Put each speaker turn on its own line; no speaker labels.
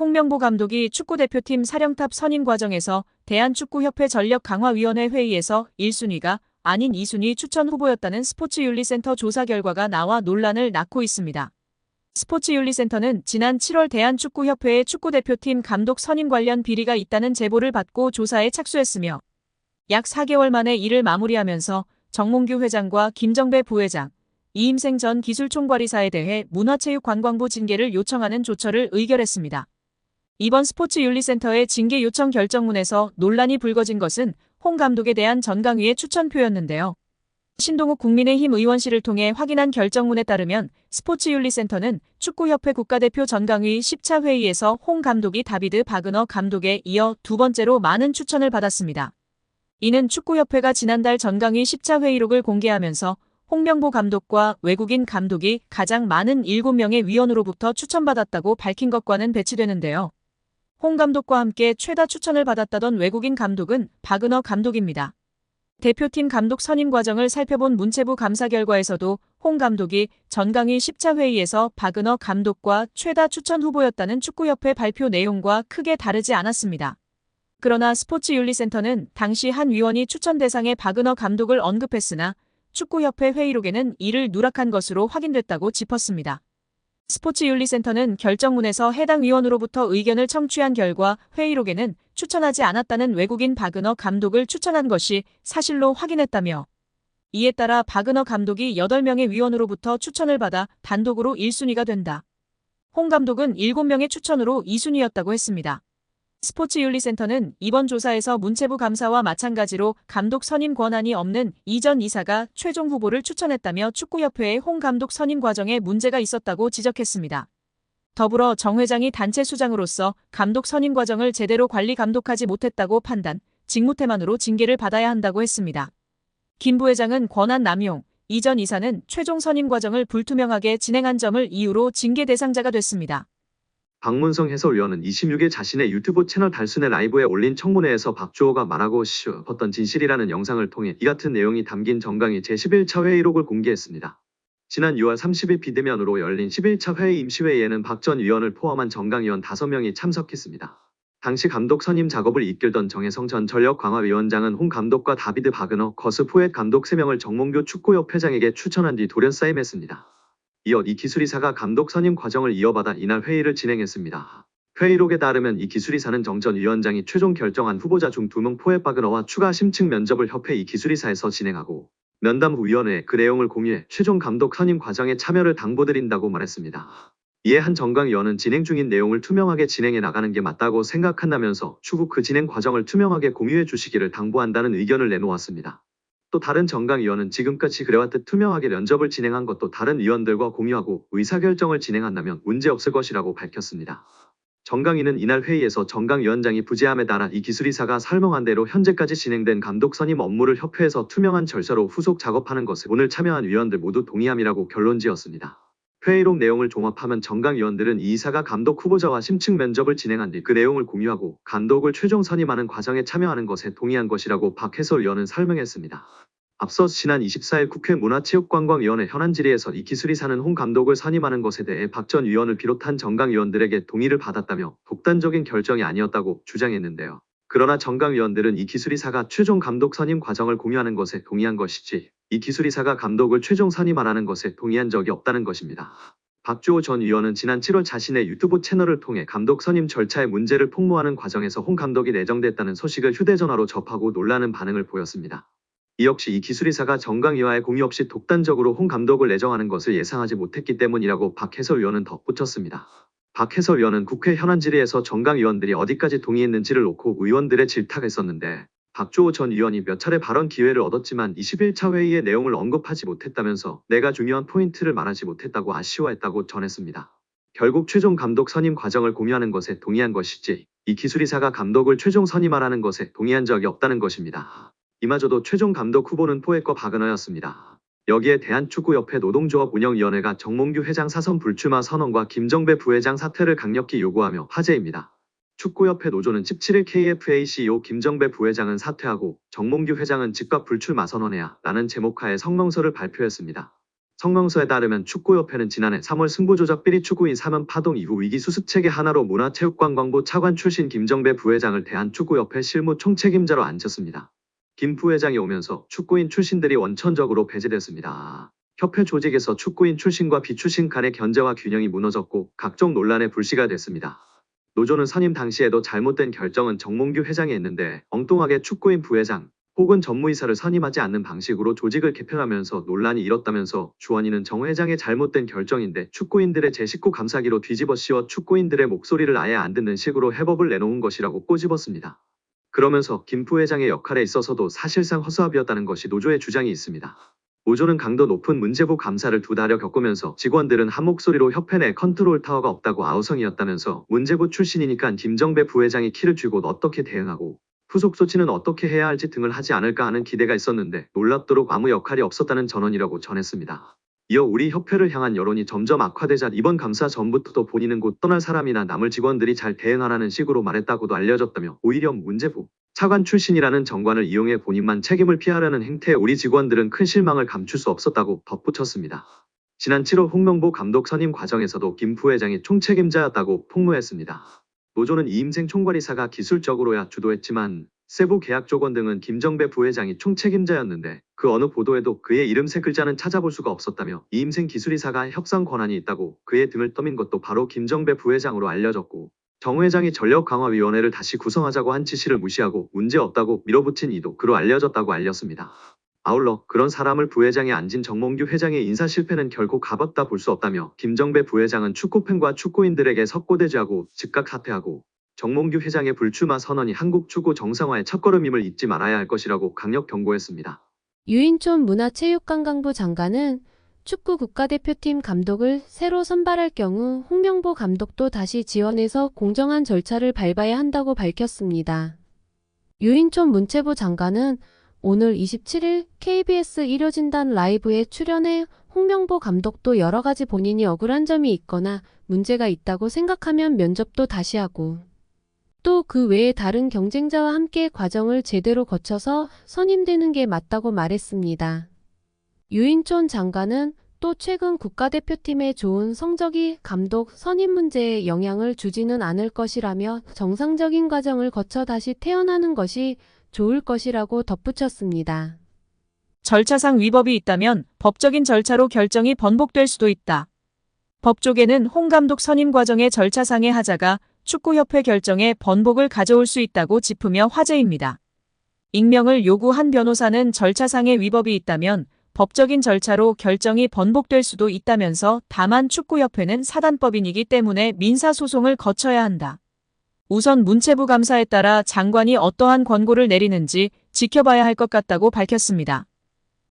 홍명보 감독이 축구대표팀 사령탑 선임 과정에서 대한축구협회 전력강화위원회 회의에서 1순위가 아닌 2순위 추천 후보였다는 스포츠윤리센터 조사 결과가 나와 논란을 낳고 있습니다. 스포츠윤리센터는 지난 7월 대한축구협회의 축구대표팀 감독 선임 관련 비리가 있다는 제보를 받고 조사에 착수했으며 약 4개월 만에 이를 마무리하면서 정몽규 회장과 김정배 부회장, 이임생 전 기술총괄이사에 대해 문화체육관광부 징계를 요청하는 조처를 의결했습니다. 이번 스포츠윤리센터의 징계 요청 결정문에서 논란이 불거진 것은 홍 감독에 대한 전강위의 추천표였는데요. 신동욱 국민의힘 의원실을 통해 확인한 결정문에 따르면 스포츠윤리센터는 축구협회 국가대표 전강위 10차 회의에서 홍 감독이 다비드 바그너 감독에 이어 두 번째로 많은 추천을 받았습니다. 이는 축구협회가 지난달 전강위 10차 회의록을 공개하면서 홍명보 감독과 외국인 감독이 가장 많은 7명의 위원으로부터 추천받았다고 밝힌 것과는 배치되는데요. 홍 감독과 함께 최다 추천을 받았다던 외국인 감독은 바그너 감독입니다. 대표팀 감독 선임 과정을 살펴본 문체부 감사 결과에서도 홍 감독이 전강위 10차 회의에서 바그너 감독과 최다 추천 후보였다는 축구협회 발표 내용과 크게 다르지 않았습니다. 그러나 스포츠윤리센터는 당시 한 위원이 추천 대상에 바그너 감독을 언급했으나 축구협회 회의록에는 이를 누락한 것으로 확인됐다고 짚었습니다. 스포츠윤리센터는 결정문에서 해당 위원으로부터 의견을 청취한 결과 회의록에는 추천하지 않았다는 외국인 바그너 감독을 추천한 것이 사실로 확인했다며 이에 따라 바그너 감독이 8명의 위원으로부터 추천을 받아 단독으로 1순위가 된다. 홍 감독은 7명의 추천으로 2순위였다고 했습니다. 스포츠윤리센터는 이번 조사에서 문체부 감사와 마찬가지로 감독 선임 권한이 없는 이전 이사가 최종 후보를 추천했다며 축구협회의 홍 감독 선임 과정에 문제가 있었다고 지적했습니다. 더불어 정 회장이 단체 수장으로서 감독 선임 과정을 제대로 관리 감독하지 못했다고 판단, 직무태만으로 징계를 받아야 한다고 했습니다. 김 부회장은 권한 남용, 이전 이사는 최종 선임 과정을 불투명하게 진행한 점을 이유로 징계 대상자가 됐습니다.
박문성 해설위원은 26일 자신의 유튜브 채널 달순의 라이브에 올린 청문회에서 박주호가 말하고 싶었던 진실이라는 영상을 통해 이 같은 내용이 담긴 정강위 제11차 회의록을 공개했습니다. 지난 6월 30일 비대면으로 열린 11차 회의 임시회의에는 박 전 위원을 포함한 정강위원 5명이 참석했습니다. 당시 감독 선임 작업을 이끌던 정혜성 전 전력강화위원장은 홍 감독과 다비드 바그너, 거스 포엣 감독 3명을 정몽규 축구협회장에게 추천한 뒤 돌연사임했습니다. 이어 이 기술이사가 감독 선임 과정을 이어받아 이날 회의를 진행했습니다. 회의록에 따르면 이 기술이사는 정 전 위원장이 최종 결정한 후보자 중 2명 포엣 바그너와 추가 심층 면접을 협회 이 기술이사에서 진행하고 면담 후 위원회에 그 내용을 공유해 최종 감독 선임 과정에 참여를 당부드린다고 말했습니다. 이에 한 정강위원은 진행 중인 내용을 투명하게 진행해 나가는 게 맞다고 생각한다면서 추후 그 진행 과정을 투명하게 공유해 주시기를 당부한다는 의견을 내놓았습니다. 또 다른 정강위원은 지금까지 그래왔듯 투명하게 면접을 진행한 것도 다른 위원들과 공유하고 의사결정을 진행한다면 문제없을 것이라고 밝혔습니다. 정강위는 이날 회의에서 정강위원장이 부재함에 따라 이 기술이사가 설명한 대로 현재까지 진행된 감독 선임 업무를 협회에서 투명한 절차로 후속 작업하는 것을 오늘 참여한 위원들 모두 동의함이라고 결론지었습니다. 회의록 내용을 종합하면 정강위원들은 이 이사가 감독 후보자와 심층 면접을 진행한 뒤 그 내용을 공유하고 감독을 최종 선임하는 과정에 참여하는 것에 동의한 것이라고 박 해설위원은 설명했습니다. 앞서 지난 24일 국회 문화체육관광위원회 현안 질의에서 이 기술이사는 홍 감독을 선임하는 것에 대해 박 전 위원을 비롯한 정강위원들에게 동의를 받았다며 독단적인 결정이 아니었다고 주장했는데요. 그러나 정강위원들은 이 기술이사가 최종 감독 선임 과정을 공유하는 것에 동의한 것이지 이 기술이사가 감독을 최종 선임하라는 것에 동의한 적이 없다는 것입니다. 박주호 전 위원은 지난 7월 자신의 유튜브 채널을 통해 감독 선임 절차의 문제를 폭로하는 과정에서 홍 감독이 내정됐다는 소식을 휴대전화로 접하고 놀라는 반응을 보였습니다. 이 역시 이 기술이사가 정강위와의 공유 없이 독단적으로 홍 감독을 내정하는 것을 예상하지 못했기 때문이라고 박 해설위원은 덧붙였습니다. 박 해설위원은 국회 현안 질의에서 정강위원들이 어디까지 동의했는지를 놓고 의원들의 질타했었는데 박주호 전 의원이 몇 차례 발언 기회를 얻었지만 21차 회의의 내용을 언급하지 못했다면서 내가 중요한 포인트를 말하지 못했다고 아쉬워했다고 전했습니다. 결국 최종 감독 선임 과정을 공유하는 것에 동의한 것이지 이 기술이사가 감독을 최종 선임하라는 것에 동의한 적이 없다는 것입니다. 이마저도 최종 감독 후보는 포엣과 바그너였습니다. 여기에 대한축구협회 노동조합 운영위원회가 정몽규 회장 사선 불출마 선언과 김정배 부회장 사퇴를 강력히 요구하며 화제입니다. 축구협회 노조는 17일 KFA CEO 김정배 부회장은 사퇴하고 정몽규 회장은 즉각 불출마 선언해야 라는 제목하에 성명서를 발표했습니다. 성명서에 따르면 축구협회는 지난해 3월 승부조작 비리 축구인 사면 파동 이후 위기 수습체계 하나로 문화체육관광부 차관 출신 김정배 부회장을 대한축구협회 실무 총책임자로 앉혔습니다. 김 부회장이 오면서 축구인 출신들이 원천적으로 배제됐습니다. 협회 조직에서 축구인 출신과 비출신 간의 견제와 균형이 무너졌고 각종 논란의 불씨가 됐습니다. 노조는 선임 당시에도 잘못된 결정은 정몽규 회장이 했는데 엉뚱하게 축구인 부회장 혹은 전무이사를 선임하지 않는 방식으로 조직을 개편하면서 논란이 일었다면서 주원이는 정 회장의 잘못된 결정인데 축구인들의 제19 감사기로 뒤집어 씌워 축구인들의 목소리를 아예 안 듣는 식으로 해법을 내놓은 것이라고 꼬집었습니다. 그러면서 김 부회장의 역할에 있어서도 사실상 허수아비였다는 것이 노조의 주장이 있습니다. 노조는 강도 높은 문제부 감사를 2달여 겪으면서 직원들은 한 목소리로 협회 내 컨트롤 타워가 없다고 아우성이었다면서 문제부 출신이니까 김정배 부회장이 키를 쥐고 어떻게 대응하고 후속 조치는 어떻게 해야 할지 등을 하지 않을까 하는 기대가 있었는데 놀랍도록 아무 역할이 없었다는 전언이라고 전했습니다. 이어 우리 협회를 향한 여론이 점점 악화되자 이번 감사 전부터도 본인은 곧 떠날 사람이나 남을 직원들이 잘 대응하라는 식으로 말했다고도 알려졌다며 오히려 문제부 차관 출신이라는 정관을 이용해 본인만 책임을 피하려는 행태에 우리 직원들은 큰 실망을 감출 수 없었다고 덧붙였습니다. 지난 7월 홍명보 감독 선임 과정에서도 김 부회장이 총책임자였다고 폭로했습니다. 노조는 이임생 총괄이사가 기술적으로야 주도했지만 세부 계약 조건 등은 김정배 부회장이 총책임자였는데 그 어느 보도에도 그의 이름 3글자는 찾아볼 수가 없었다며 이임생 기술이사가 협상 권한이 있다고 그의 등을 떠민 것도 바로 김정배 부회장으로 알려졌고 정 회장이 전력강화위원회를 다시 구성하자고 한 지시를 무시하고 문제없다고 밀어붙인 이도 그로 알려졌다고 알렸습니다. 아울러 그런 사람을 부회장에 앉힌 정몽규 회장의 인사 실패는 결코 가볍다 볼 수 없다며 김정배 부회장은 축구팬과 축구인들에게 석고대죄하고 즉각 사퇴하고 정몽규 회장의 불출마 선언이 한국 축구 정상화의 첫걸음임을 잊지 말아야 할 것이라고 강력 경고했습니다.
유인촌 문화체육관광부 장관은 축구 국가대표팀 감독을 새로 선발할 경우 홍명보 감독도 다시 지원해서 공정한 절차를 밟아야 한다고 밝혔습니다. 유인촌 문체부 장관은 오늘 27일 KBS 일요진단 라이브에 출연해 홍명보 감독도 여러 가지 본인이 억울한 점이 있거나 문제가 있다고 생각하면 면접도 다시 하고 또 그 외에 다른 경쟁자와 함께 과정을 제대로 거쳐서 선임되는 게 맞다고 말했습니다. 유인촌 장관은 또 최근 국가대표팀의 좋은 성적이 감독 선임 문제에 영향을 주지는 않을 것이라며 정상적인 과정을 거쳐 다시 태어나는 것이 좋을 것이라고 덧붙였습니다.
절차상 위법이 있다면 법적인 절차로 결정이 번복될 수도 있다. 법조계는 홍 감독 선임 과정의 절차상의 하자가 축구협회 결정에 번복을 가져올 수 있다고 짚으며 화제입니다. 익명을 요구한 변호사는 절차상의 위법이 있다면 법적인 절차로 결정이 번복될 수도 있다면서 다만 축구협회는 사단법인이기 때문에 민사소송을 거쳐야 한다. 우선 문체부 감사에 따라 장관이 어떠한 권고를 내리는지 지켜봐야 할 것 같다고 밝혔습니다.